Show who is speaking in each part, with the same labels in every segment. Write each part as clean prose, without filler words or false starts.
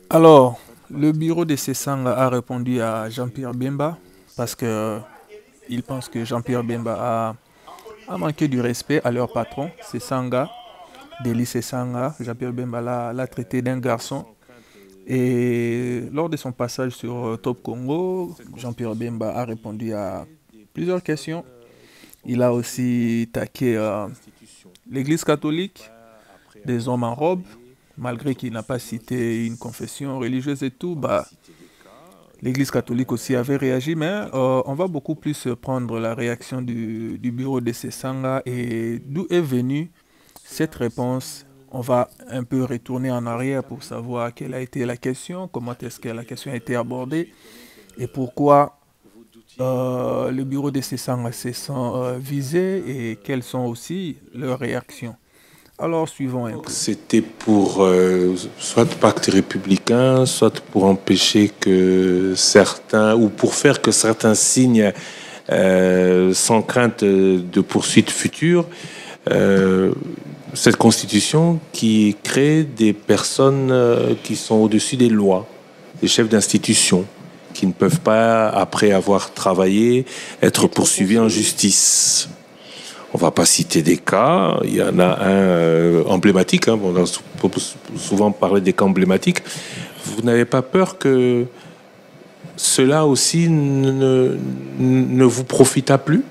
Speaker 1: Alors, le bureau de Sesanga a répondu à Jean-Pierre Bemba parce que il pense que Jean-Pierre Bemba a manqué du respect à leur patron, Sesanga, Deli Sesanga. Jean-Pierre Bemba l'a traité d'un garçon. Et lors de son passage sur Top Congo, Jean-Pierre Bemba a répondu à plusieurs questions. Il a aussi taqué l'Église catholique, des hommes en robe, malgré qu'il n'a pas cité une confession religieuse et tout. L'Église catholique aussi avait réagi, mais on va beaucoup plus prendre la réaction du bureau de Sesanga et d'où est venue cette réponse. On va un peu retourner en arrière pour savoir quelle a été la question, comment est-ce que la question a été abordée et pourquoi le bureau de Sesanga se sent visé et quelles sont aussi leurs réactions. Alors, suivons un peu.
Speaker 2: C'était pour soit pacte républicain, soit pour empêcher que certains, ou pour faire que certains signent sans crainte de poursuites futures cette constitution qui crée des personnes qui sont au-dessus des lois, des chefs d'institution, qui ne peuvent pas, après avoir travaillé, être poursuivis en justice. On ne va pas citer des cas. Il y en a un emblématique. On a souvent parlé des cas emblématiques. Vous n'avez pas peur que cela aussi ne vous profita plus?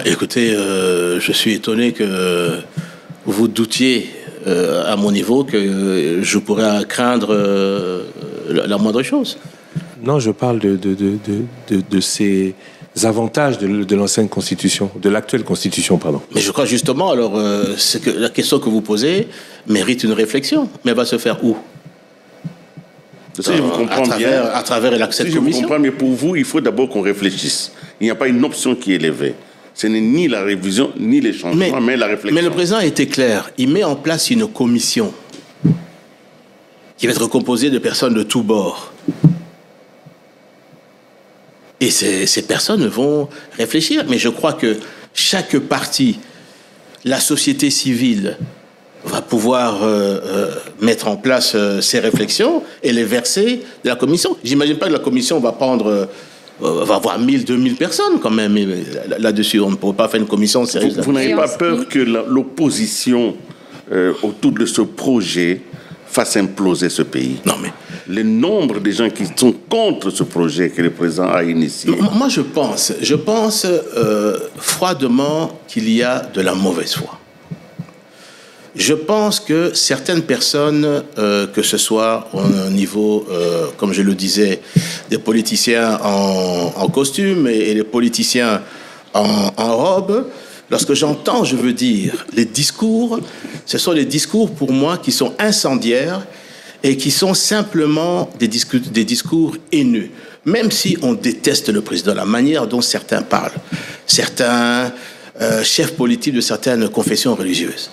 Speaker 3: Écoutez, je suis étonné que vous doutiez à mon niveau que je pourrais craindre la moindre chose.
Speaker 2: Non, je parle de ces avantages de l'ancienne constitution, de l'actuelle constitution, pardon.
Speaker 3: Mais je crois justement, alors, c'est que la question que vous posez mérite une réflexion. Mais elle va se faire où?
Speaker 4: Si je vous comprends bien,
Speaker 3: à travers l'accès de commission.
Speaker 4: Si je vous comprends, mais pour vous, il faut d'abord qu'on réfléchisse. Il n'y a pas une option qui est élevée. Ce n'est ni la révision, ni les changements, mais la réflexion.
Speaker 3: Mais le président a été clair. Il met en place une commission qui va être composée de personnes de tous bords. Et ces personnes vont réfléchir. Mais je crois que chaque partie, la société civile, va pouvoir mettre en place ces réflexions et les verser de la commission. J'imagine pas que la commission va prendre... va avoir 1000, 2000 personnes quand même là-dessus. On ne pourrait pas faire une commission sérieuse.
Speaker 4: Vous n'avez pas peur que l'opposition autour de ce projet fasse imploser ce pays?
Speaker 3: Non, mais...
Speaker 4: Le nombre de gens qui sont contre ce projet que le président a initié.
Speaker 3: Moi, je pense froidement qu'il y a de la mauvaise foi. Je pense que certaines personnes, que ce soit au niveau, comme je le disais, des politiciens en costume et les politiciens en robe, lorsque j'entends, je veux dire, les discours, ce sont les discours pour moi qui sont incendiaires et qui sont simplement des discours haineux. Même si on déteste le président, la manière dont certains parlent, certains chefs politiques de certaines confessions religieuses,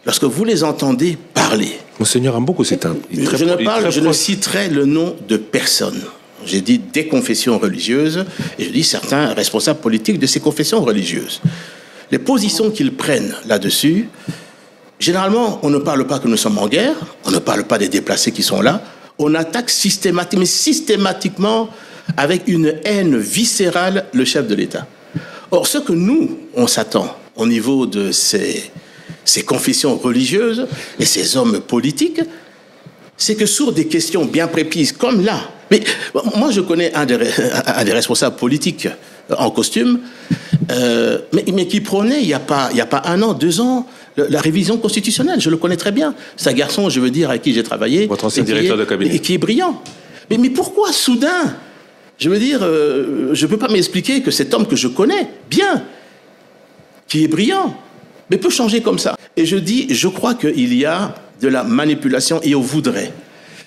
Speaker 3: lorsque vous les entendez parler...
Speaker 2: Monseigneur Amboko, c'est un...
Speaker 3: Je ne citerai le nom de personne. J'ai dit des confessions religieuses, et je dis certains responsables politiques de ces confessions religieuses. Les positions qu'ils prennent là-dessus, généralement, on ne parle pas que nous sommes en guerre, on ne parle pas des déplacés qui sont là, on attaque systématiquement avec une haine viscérale le chef de l'État. Or, ce que nous, on s'attend au niveau de ces confessions religieuses et ces hommes politiques, c'est que sur des questions bien précises, comme là, mais moi je connais un des responsables politiques en costume, mais qui prônait il n'y a pas 1 an, 2 ans, la révision constitutionnelle. Je le connais très bien. C'est un garçon, je veux dire, avec qui j'ai travaillé.
Speaker 2: Votre ancien directeur de cabinet.
Speaker 3: Et qui est brillant. Mais pourquoi soudain? Je veux dire, je ne peux pas m'expliquer que cet homme que je connais bien, qui est brillant, mais peut changer comme ça. Et je crois qu'il y a de la manipulation et on voudrait.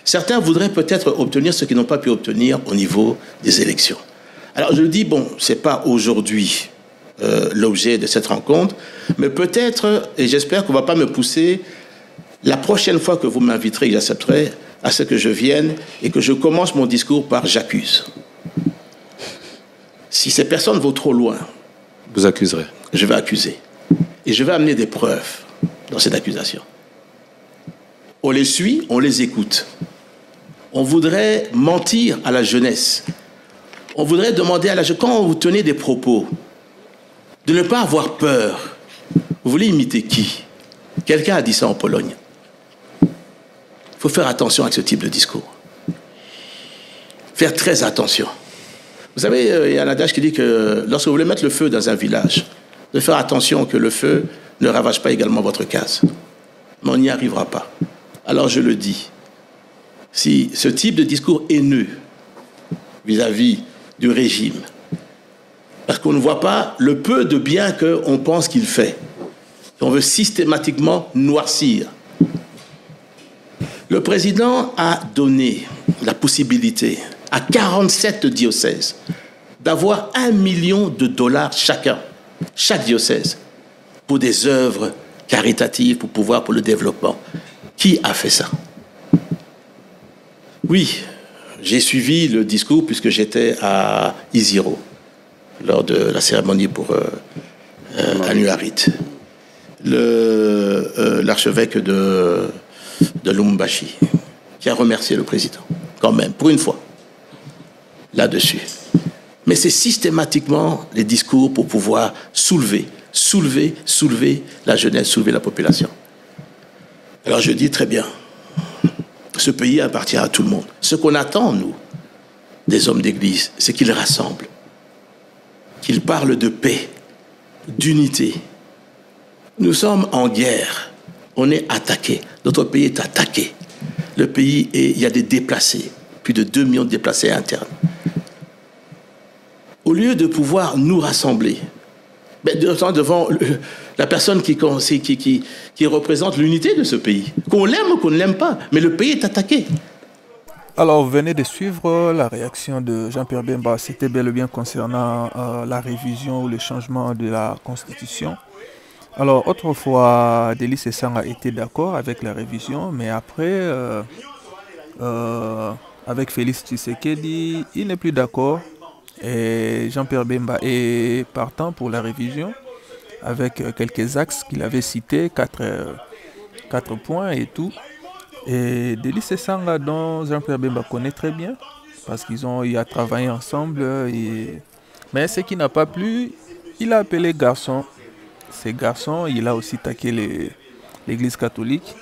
Speaker 3: Certains voudraient peut-être obtenir ce qu'ils n'ont pas pu obtenir au niveau des élections. Alors je dis, bon, c'est pas aujourd'hui l'objet de cette rencontre, mais peut-être, et j'espère qu'on ne va pas me pousser, la prochaine fois que vous m'inviterez, j'accepterai à ce que je vienne et que je commence mon discours par « j'accuse ». Si ces personnes vont trop loin,
Speaker 2: vous accuserez.
Speaker 3: Je vais accuser. Et je vais amener des preuves dans cette accusation. On les suit, on les écoute. On voudrait mentir à la jeunesse. On voudrait demander à la jeunesse, quand vous tenez des propos, de ne pas avoir peur. Vous voulez imiter qui? Quelqu'un a dit ça en Pologne. Il faut faire attention avec ce type de discours. Faire très attention. Vous savez, il y a un adage qui dit que lorsque vous voulez mettre le feu dans un village, de faire attention que le feu ne ravage pas également votre case. Mais on n'y arrivera pas. Alors je le dis, si ce type de discours haineux vis-à-vis du régime, parce qu'on ne voit pas le peu de bien qu'on pense qu'il fait, on veut systématiquement noircir. Le président a donné la possibilité à 47 diocèses d'avoir $1 million chacun, chaque diocèse, pour des œuvres caritatives, pour le développement. Qui a fait ça? Oui, j'ai suivi le discours puisque j'étais à Isiro lors de la cérémonie pour Anuarit. L'archevêque de Lubumbashi, qui a remercié le président, quand même, pour une fois, là-dessus. Mais c'est systématiquement les discours pour pouvoir soulever la jeunesse, soulever la population. Alors je dis très bien, ce pays appartient à tout le monde. Ce qu'on attend, nous, des hommes d'église, c'est qu'ils rassemblent, qu'ils parlent de paix, d'unité. Nous sommes en guerre, on est attaqué, notre pays est attaqué. Le pays, il y a des déplacés, plus de 2 millions de déplacés internes. Au lieu de pouvoir nous rassembler, devant la personne qui représente l'unité de ce pays, qu'on l'aime ou qu'on ne l'aime pas, mais le pays est attaqué.
Speaker 1: Alors, vous venez de suivre la réaction de Jean-Pierre Bemba. C'était bel et bien concernant la révision ou le changement de la Constitution. Alors, autrefois, Delis Esanga était d'accord avec la révision, mais après, avec Félix Tshisekedi, il n'est plus d'accord. Et Jean-Pierre Bemba est partant pour la révision, avec quelques axes qu'il avait cités, 4 points et tout. Et Delis Esanga, dont Jean-Pierre Bemba connaît très bien, parce qu'ils ont travaillé ensemble. Mais ce qui n'a pas plu, il a appelé garçon. Ces garçons, il a aussi taqué l'église catholique.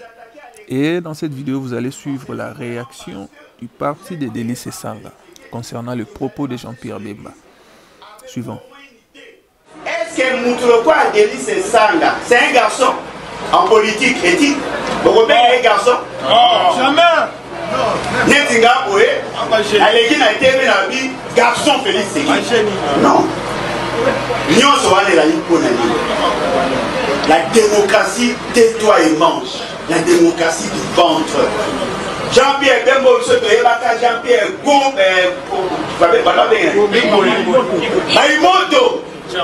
Speaker 1: Et dans cette vidéo, vous allez suivre la réaction du parti de Delis Esanga concernant le propos de Jean-Pierre Bemba. Suivant.
Speaker 5: Est-ce que Moutoulokoa Delis Esanga, c'est un garçon en politique éthique? Vous repérez les garçons?
Speaker 6: Non, jamais.
Speaker 5: Netinga Boé, Aleki n'a été mis dans la vie, garçon Félix Tshisekedi. Non. La démocratie tais-toi et mange. La démocratie du ventre. Jean-Pierre Bemba, Jean-Pierre Baïmoto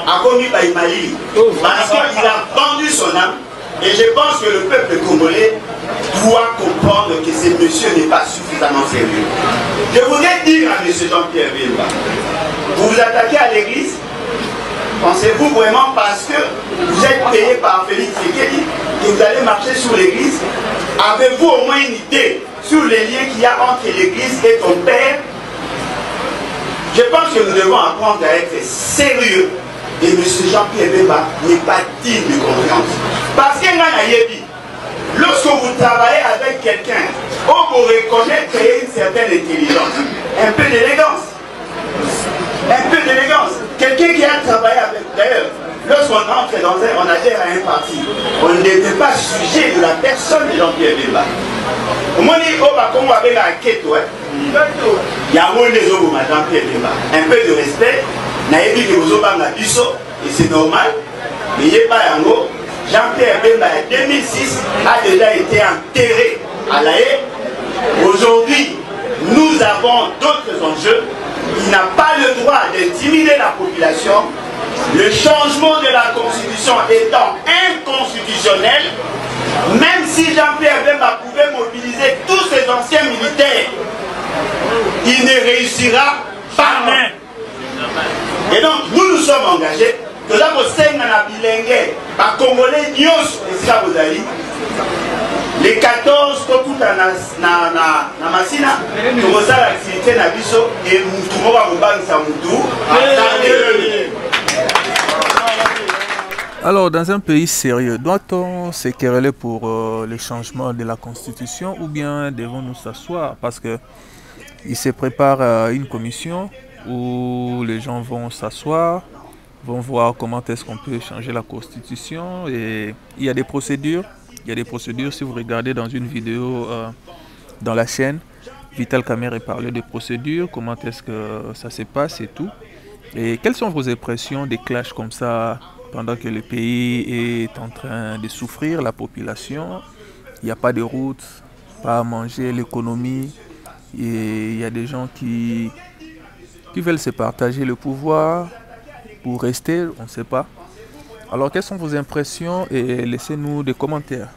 Speaker 5: a connu Baïmali parce qu'il a vendu son âme. Et je pense que le peuple congolais doit comprendre que ce monsieur n'est pas suffisamment sérieux. Je voudrais dire à M. Jean-Pierre Bemba, vous vous attaquez à l'église. Pensez-vous vraiment parce que vous êtes payé par Félix Tshisekedi que vous allez marcher sur l'église? Avez-vous au moins une idée sur les liens qu'il y a entre l'église et ton père? Je pense que nous devons apprendre à être sérieux. Et M. Jean-Pierre Bemba n'est pas digne de confiance. Parce que lorsque vous travaillez avec quelqu'un, on vous reconnaît une certaine intelligence, un peu d'élégance. Un peu d'élégance. Quelqu'un qui a travaillé avec, d'ailleurs, lorsqu'on entre on adhère à un parti, on n'était pas sujet de la personne de Jean-Pierre Bemba. Au moment où on va avec la quête, il y a Jean-Pierre Bemba. Un peu de respect, et c'est normal, mais il n'y a pas un mot. Jean-Pierre Bemba, en 2006, a déjà été enterré à La Haye. Aujourd'hui, nous avons d'autres enjeux. Il n'a pas le droit d'intimider la population. Le changement de la Constitution étant inconstitutionnel, même si Jean-Pierre Bemba pouvait mobiliser tous ses anciens militaires, il ne réussira pas. Et donc, nous nous sommes engagés. Nous avons les Les 14, tout na masina, tout ça l'activité na biso et tout le monde va sa moutou.
Speaker 1: Alors, dans un pays sérieux, doit-on se quereller pour le changement de la constitution ou bien devons-nous s'asseoir? Parce que il se prépare une commission où les gens vont s'asseoir, vont voir comment est-ce qu'on peut changer la constitution et il y a des procédures. Il y a des procédures, si vous regardez dans une vidéo dans la chaîne, Vital Kamerhe parlait de procédures, comment est-ce que ça se passe et tout. Et quelles sont vos impressions des clashs comme ça pendant que le pays est en train de souffrir, la population, il n'y a pas de route, pas à manger, l'économie, et il y a des gens qui veulent se partager le pouvoir pour rester, on ne sait pas. Alors, quelles sont vos impressions et laissez-nous des commentaires.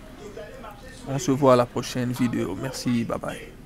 Speaker 1: On se voit à la prochaine vidéo. Merci, bye bye.